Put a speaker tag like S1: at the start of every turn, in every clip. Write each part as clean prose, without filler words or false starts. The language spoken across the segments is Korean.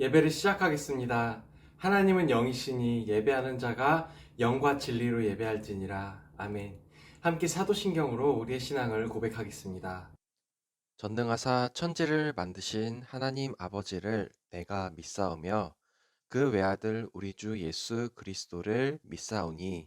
S1: 예배를 시작하겠습니다. 하나님은 영이시니 예배하는 자가 영과 진리로 예배할지니라. 아멘. 함께 사도신경으로 우리의 신앙을 고백하겠습니다. 전능하사 천지를 만드신 하나님 아버지를 내가 믿사오며 그 외아들 우리 주 예수 그리스도를 믿사오니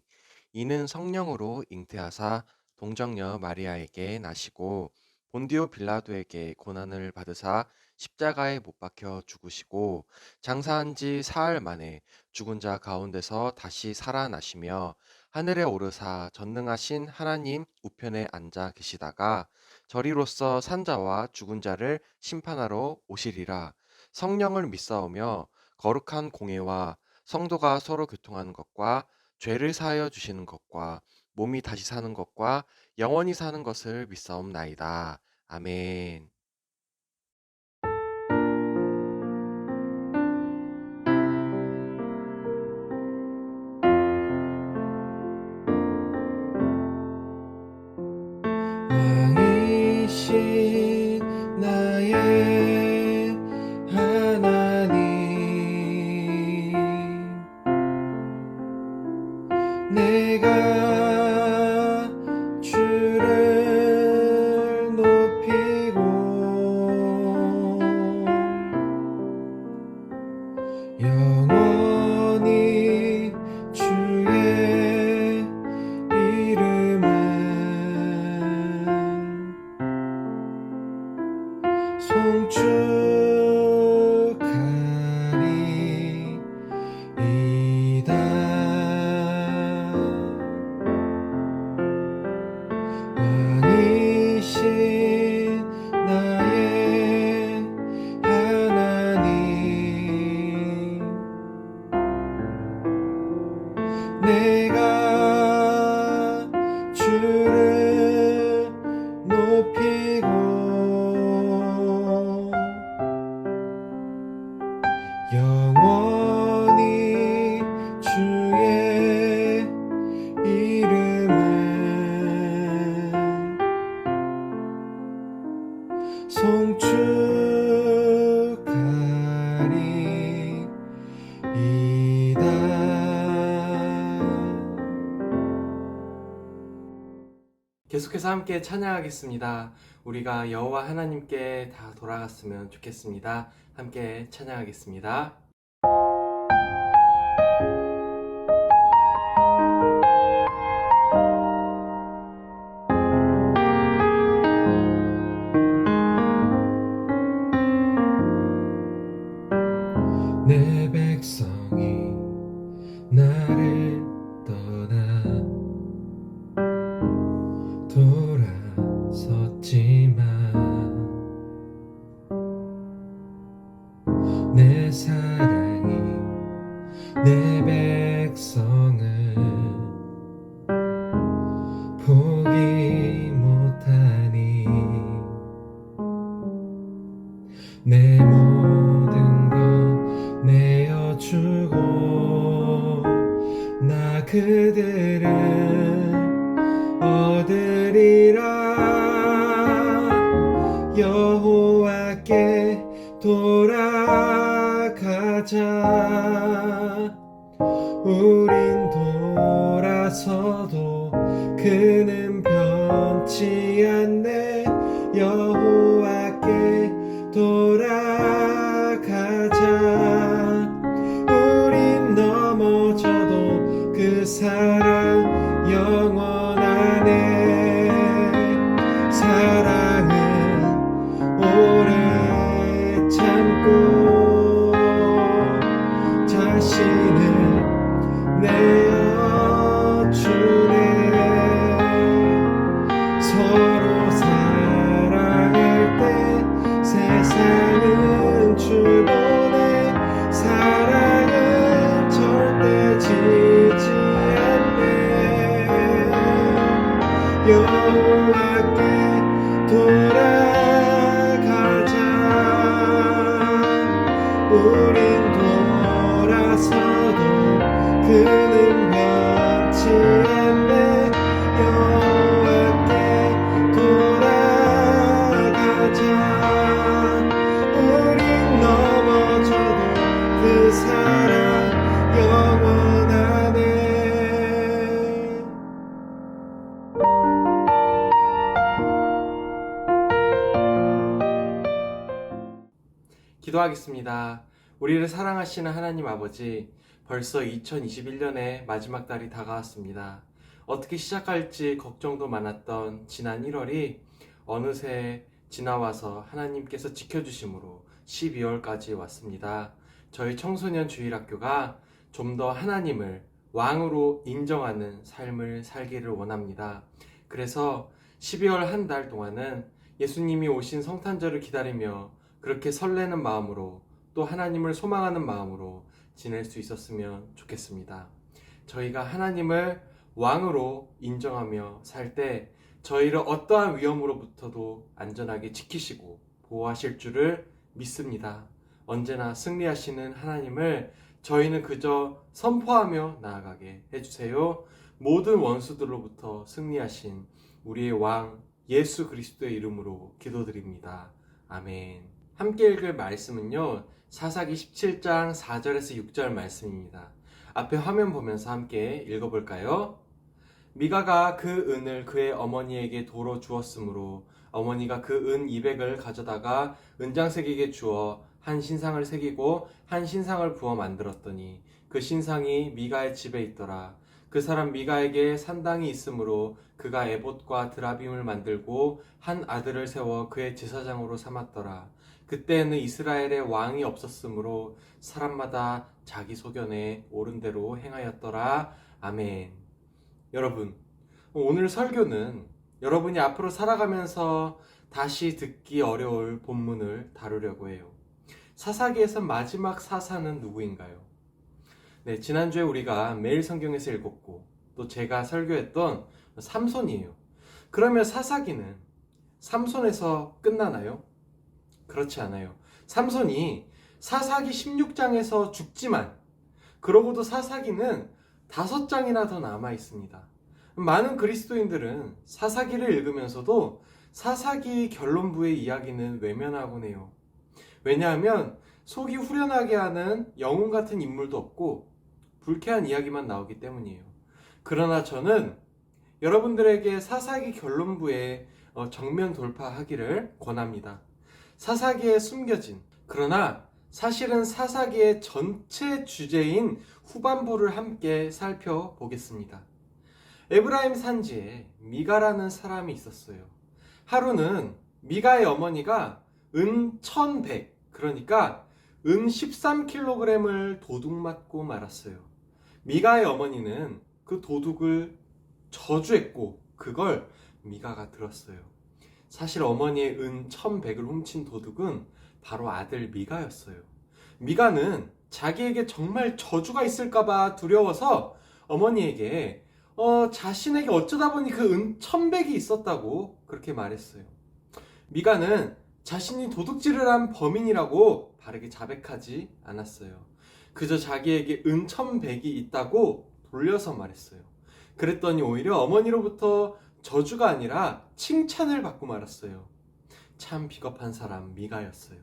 S1: 이는 성령으로 잉태하사 동정녀 마리아에게 나시고 본디오 빌라도에게 고난을 받으사 십자가에 못 박혀 죽으시고 장사한 지 사흘 만에 죽은 자 가운데서 다시 살아나시며 하늘에 오르사 전능하신 하나님 우편에 앉아 계시다가 저리로서 산자와 죽은 자를 심판하러 오시리라. 성령을 믿사오며 거룩한 공예와 성도가 서로 교통하는 것과 죄를 사하여 주시는 것과 몸이 다시 사는 것과 영원히 사는 것을 믿사옵나이다. 아멘. 왕이신 나의 하나님, 내가 주를 높이고 영원히 주의 이름을 송축하리이다. 왕이신 나의 하나님, 내가 주를 높이고 영원히 주의 이름을 송축하리이다. 계속해서 함께 찬양하겠습니다. 우리가 여호와 하나님께 다 돌아갔으면 좋겠습니다. 함께 찬양하겠습니다. 내 백성이 나를 떠나 돌아섰지만 내 사랑이 내 백성을 포기 못하니 내 모든 것 내어주고 나 그들을 얻으리라. 여호와께 돌아가자. 우린 돌아서도 그는 변치 않네. 여호와께 돌아가자. 우린 넘어져도 그 사랑 영원하네. 사랑은 오래 참고 자신을 내어주네. 서로 사랑할 때 세상은 주보네. 사랑은 절대 지지 않네. 여호와께 돌아가자. 우린 돌아서도 그는 변치 않네. 여호와께 돌아가자. 우린 넘어져도 사랑 영원하네. 기도하겠습니다. 우리를 사랑하시는 하나님 아버지, 벌써 2021년의 마지막 달이 다가왔습니다. 어떻게 시작할지 걱정도 많았던 지난 1월이 어느새 지나와서 하나님께서 지켜주심으로 12월까지 왔습니다. 저희 청소년 주일학교가 좀 더 하나님을 왕으로 인정하는 삶을 살기를 원합니다. 그래서 12월 한 달 동안은 예수님이 오신 성탄절을 기다리며 그렇게 설레는 마음으로 또 하나님을 소망하는 마음으로 지낼 수 있었으면 좋겠습니다. 저희가 하나님을 왕으로 인정하며 살 때 저희를 어떠한 위험으로부터도 안전하게 지키시고 보호하실 줄을 믿습니다. 언제나 승리하시는 하나님을 저희는 그저 선포하며 나아가게 해주세요. 모든 원수들로부터 승리하신 우리의 왕 예수 그리스도의 이름으로 기도드립니다. 아멘. 함께 읽을 말씀은요, 사사기 17장 4절에서 6절 말씀입니다. 앞에 화면 보면서 함께 읽어볼까요? 미가가 그 은을 그의 어머니에게 도로 주었으므로 어머니가 그 은 200을 가져다가 은장색에게 주어 한 신상을 새기고 한 신상을 부어 만들었더니 그 신상이 미가의 집에 있더라. 그 사람 미가에게 산당이 있으므로 그가 에봇과 드라빔을 만들고 한 아들을 세워 그의 제사장으로 삼았더라. 그때에는 이스라엘에 왕이 없었으므로 사람마다 자기 소견에 옳은 대로 행하였더라. 아멘. 여러분, 오늘 설교는 여러분이 앞으로 살아가면서 다시 듣기 어려울 본문을 다루려고 해요. 사사기에서 마지막 사사는 누구인가요? 네, 지난주에 우리가 매일 성경에서 읽었고 또 제가 설교했던 삼손이에요. 그러면 사사기는 삼손에서 끝나나요? 그렇지 않아요. 삼손이 사사기 16장에서 죽지만 그러고도 사사기는 5장이나 더 남아 있습니다. 많은 그리스도인들은 사사기를 읽으면서도 사사기 결론부의 이야기는 외면하곤 해요. 왜냐하면 속이 후련하게 하는 영웅 같은 인물도 없고 불쾌한 이야기만 나오기 때문이에요. 그러나 저는 여러분들에게 사사기 결론부에 정면 돌파하기를 권합니다. 사사기에 숨겨진, 그러나 사실은 사사기의 전체 주제인 후반부를 함께 살펴보겠습니다. 에브라임 산지에 미가라는 사람이 있었어요. 하루는 미가의 어머니가 은 1100, 그러니까 은 13kg을 도둑 맞고 말았어요. 미가의 어머니는 그 도둑을 저주했고 그걸 미가가 들었어요. 사실 어머니의 은 1100을 훔친 도둑은 바로 아들 미가였어요. 미가는 자기에게 정말 저주가 있을까봐 두려워서 어머니에게 자신에게 어쩌다 보니 그 은 1100이 있었다고 그렇게 말했어요. 미가는 자신이 도둑질을 한 범인이라고 바르게 자백하지 않았어요. 그저 자기에게 은 1100이 있다고 돌려서 말했어요. 그랬더니 오히려 어머니로부터 저주가 아니라 칭찬을 받고 말았어요. 참 비겁한 사람 미가였어요.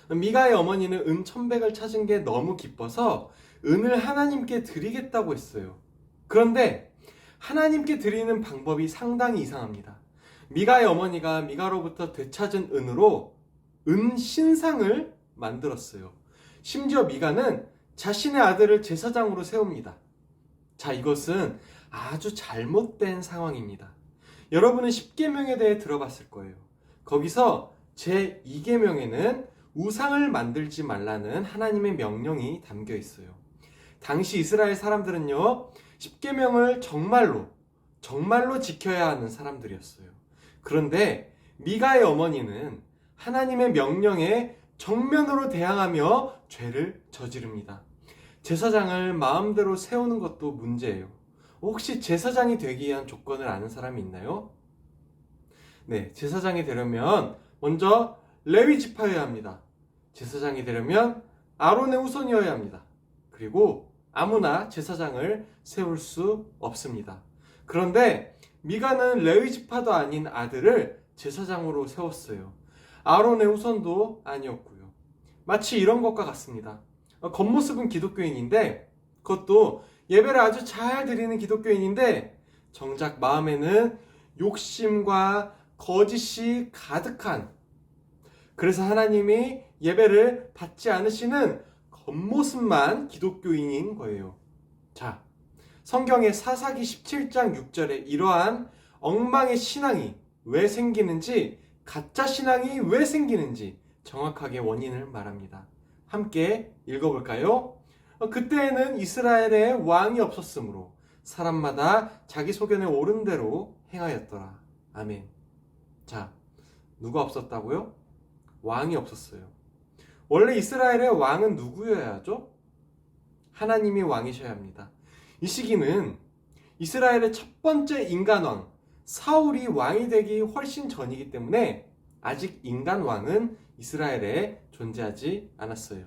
S1: 미가의 어머니는 은 1100을 찾은 게 너무 기뻐서 은을 하나님께 드리겠다고 했어요. 그런데 하나님께 드리는 방법이 상당히 이상합니다. 미가의 어머니가 미가로부터 되찾은 은으로 은 신상을 만들었어요. 심지어 미가는 자신의 아들을 제사장으로 세웁니다. 자, 이것은 아주 잘못된 상황입니다. 여러분은 십계명에 대해 들어봤을 거예요. 거기서 제2계명에는 우상을 만들지 말라는 하나님의 명령이 담겨 있어요. 당시 이스라엘 사람들은요, 십계명을 정말로 지켜야 하는 사람들이었어요. 그런데 미가의 어머니는 하나님의 명령에 정면으로 대항하며 죄를 저지릅니다. 제사장을 마음대로 세우는 것도 문제예요. 혹시 제사장이 되기 위한 조건을 아는 사람이 있나요? 네, 제사장이 되려면 먼저 레위 지파여야 합니다. 제사장이 되려면 아론의 후손이어야 합니다. 그리고 아무나 제사장을 세울 수 없습니다. 그런데 미가는 레위 지파도 아닌 아들을 제사장으로 세웠어요. 아론의 후손도 아니었고요. 마치 이런 것과 같습니다. 겉모습은 기독교인인데, 그것도 예배를 아주 잘 드리는 기독교인인데 정작 마음에는 욕심과 거짓이 가득한, 그래서 하나님이 예배를 받지 않으시는 겉모습만 기독교인인 거예요. 자, 성경의 사사기 17장 6절에 이러한 엉망의 신앙이 왜 생기는지, 가짜 신앙이 왜 생기는지 정확하게 원인을 말합니다. 함께 읽어볼까요? 그때에는 이스라엘에 왕이 없었으므로 사람마다 자기 소견에 옳은 대로 행하였더라. 아멘. 자, 누가 없었다고요? 왕이 없었어요. 원래 이스라엘의 왕은 누구여야 하죠? 하나님이 왕이셔야 합니다. 이 시기는 이스라엘의 첫 번째 인간왕 사울이 왕이 되기 훨씬 전이기 때문에 아직 인간 왕은 이스라엘에 존재하지 않았어요.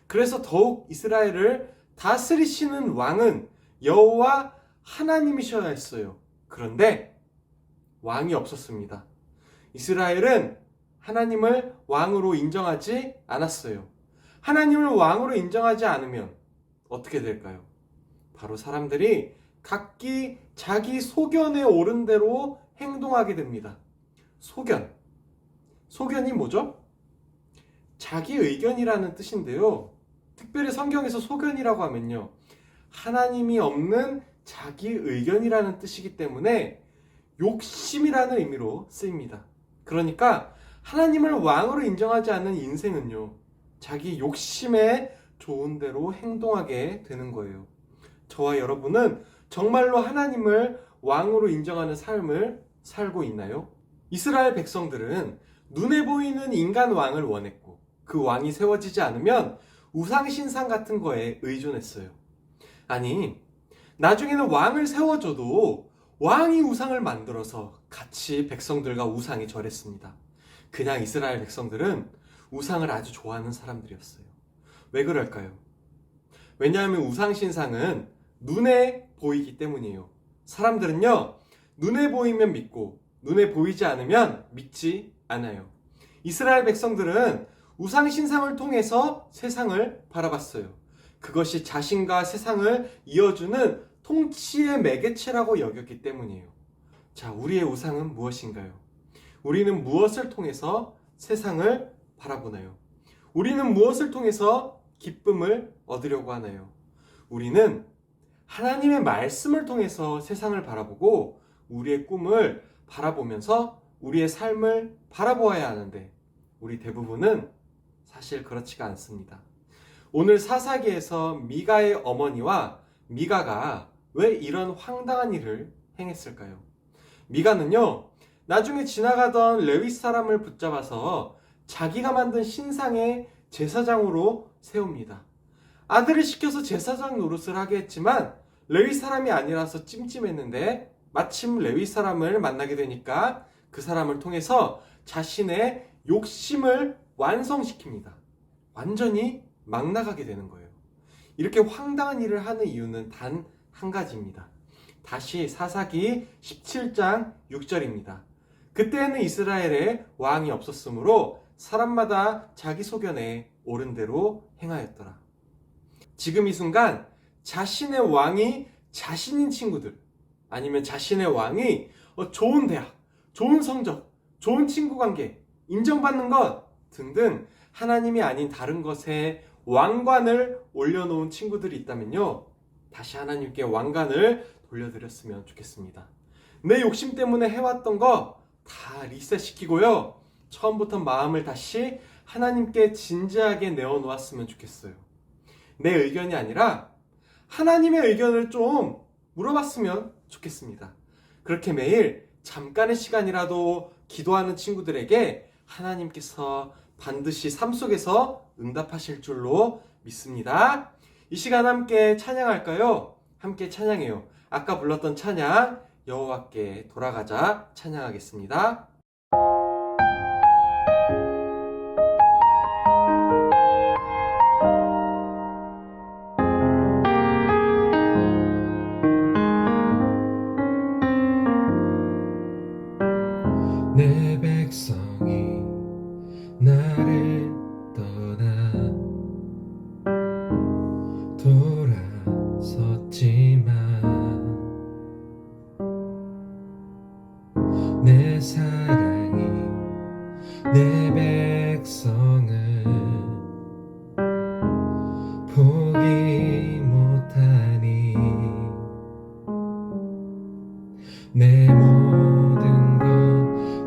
S1: 그래서 더욱 이스라엘을 다스리시는 왕은 여호와 하나님이셔야 했어요. 그런데 왕이 없었습니다. 이스라엘은 하나님을 왕으로 인정하지 않았어요. 하나님을 왕으로 인정하지 않으면 어떻게 될까요? 바로 사람들이 각기 자기 소견에 옳은 대로 행동하게 됩니다. 소견이 뭐죠? 자기 의견이라는 뜻인데요. 특별히 성경에서 소견이라고 하면요, 하나님이 없는 자기 의견이라는 뜻이기 때문에 욕심이라는 의미로 쓰입니다. 그러니까 하나님을 왕으로 인정하지 않는 인생은요, 자기 욕심에 좋은 대로 행동하게 되는 거예요. 저와 여러분은 정말로 하나님을 왕으로 인정하는 삶을 살고 있나요? 이스라엘 백성들은 눈에 보이는 인간 왕을 원했고, 그 왕이 세워지지 않으면 우상신상 같은 거에 의존했어요. 아니, 나중에는 왕을 세워줘도 왕이 우상을 만들어서 같이 백성들과 우상이 절했습니다. 그냥 이스라엘 백성들은 우상을 아주 좋아하는 사람들이었어요. 왜 그럴까요? 왜냐하면 우상신상은 눈에 보이기 때문이에요. 사람들은요, 눈에 보이면 믿고 눈에 보이지 않으면 믿지 않아요. 이스라엘 백성들은 우상신상을 통해서 세상을 바라봤어요. 그것이 자신과 세상을 이어주는 통치의 매개체라고 여겼기 때문이에요. 자, 우리의 우상은 무엇인가요? 우리는 무엇을 통해서 세상을 바라보나요? 우리는 무엇을 통해서 기쁨을 얻으려고 하나요? 우리는 하나님의 말씀을 통해서 세상을 바라보고 우리의 꿈을 바라보면서 우리의 삶을 바라보아야 하는데, 우리 대부분은 사실 그렇지가 않습니다. 오늘 사사기에서 미가의 어머니와 미가가 왜 이런 황당한 일을 행했을까요? 미가는요, 나중에 지나가던 레위 사람을 붙잡아서 자기가 만든 신상의 제사장으로 세웁니다. 아들을 시켜서 제사장 노릇을 하게 했지만 레위 사람이 아니라서 찜찜했는데, 마침 레위 사람을 만나게 되니까 그 사람을 통해서 자신의 욕심을 완성시킵니다. 완전히 막 나가게 되는 거예요. 이렇게 황당한 일을 하는 이유는 단 한 가지입니다. 다시 사사기 17장 6절입니다. 그때에는 이스라엘에 왕이 없었으므로 사람마다 자기 소견에 옳은 대로 행하였더라. 지금 이 순간 자신의 왕이 자신인 친구들, 아니면 자신의 왕이 좋은 대학, 좋은 성적, 좋은 친구 관계, 인정받는 것 등등 하나님이 아닌 다른 것에 왕관을 올려놓은 친구들이 있다면요, 다시 하나님께 왕관을 돌려드렸으면 좋겠습니다. 내 욕심 때문에 해왔던 거 다 리셋시키고요, 처음부터 마음을 다시 하나님께 진지하게 내어놓았으면 좋겠어요. 내 의견이 아니라 하나님의 의견을 좀 물어봤으면 좋겠습니다. 그렇게 매일 잠깐의 시간이라도 기도하는 친구들에게 하나님께서 반드시 삶 속에서 응답하실 줄로 믿습니다. 이 시간 함께 찬양할까요? 함께 찬양해요. 아까 불렀던 찬양, 여호와께 돌아가자 찬양하겠습니다. 내 백성이 나를 떠나 돌아섰지만 내 사랑이 내 백성을 포기 못하니 내 모든 것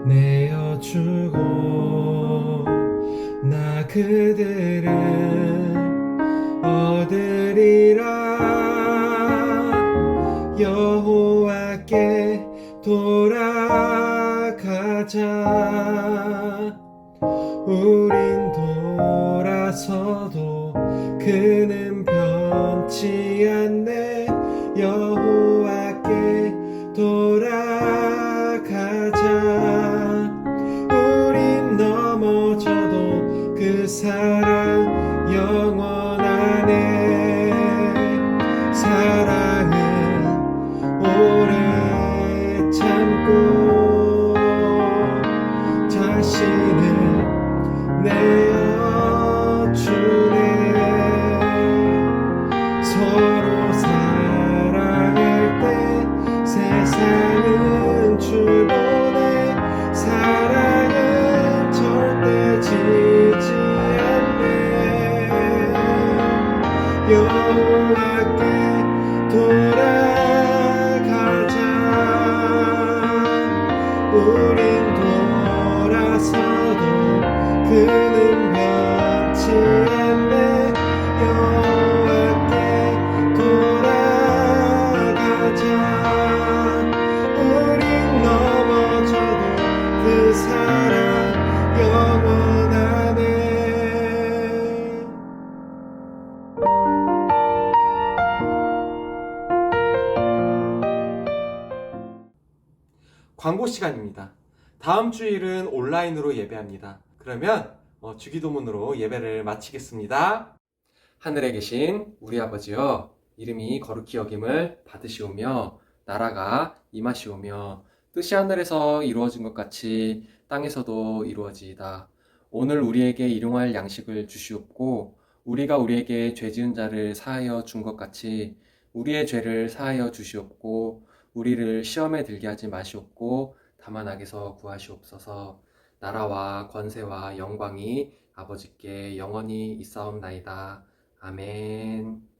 S1: 내어주고 나 그들을 얻으리라. 여호와께 돌아가자. 우린 돌아서도 그는 변치 않네. 여호와께 돌아가자. 우린 넘어져도 그 사랑 영원하네. 사랑은 오래 참고 자신을 내어주네. 서로 사랑할 때 세상은 주보내. 사랑은 절대 지지 않네. 여호와께 돌아가자. 우린 돌아서도 그는 변치 않네. 여호와께 돌아가자. 우린 넘어져도 그 사랑 영원하네. 광고 시간입니다. 다음 주일은 온라인으로 예배합니다. 그러면 주기도문으로 예배를 마치겠습니다. 하늘에 계신 우리 아버지여, 이름이 거룩히 여김을 받으시오며 나라가 임하시오며 뜻이 하늘에서 이루어진 것 같이 땅에서도 이루어지이다. 오늘 우리에게 일용할 양식을 주시옵고 우리가 우리에게 죄 지은 자를 사하여 준 것 같이 우리의 죄를 사하여 주시옵고 우리를 시험에 들게 하지 마시옵고 다만 악에서 구하시옵소서. 나라와 권세와 영광이 아버지께 영원히 있사옵나이다. 아멘.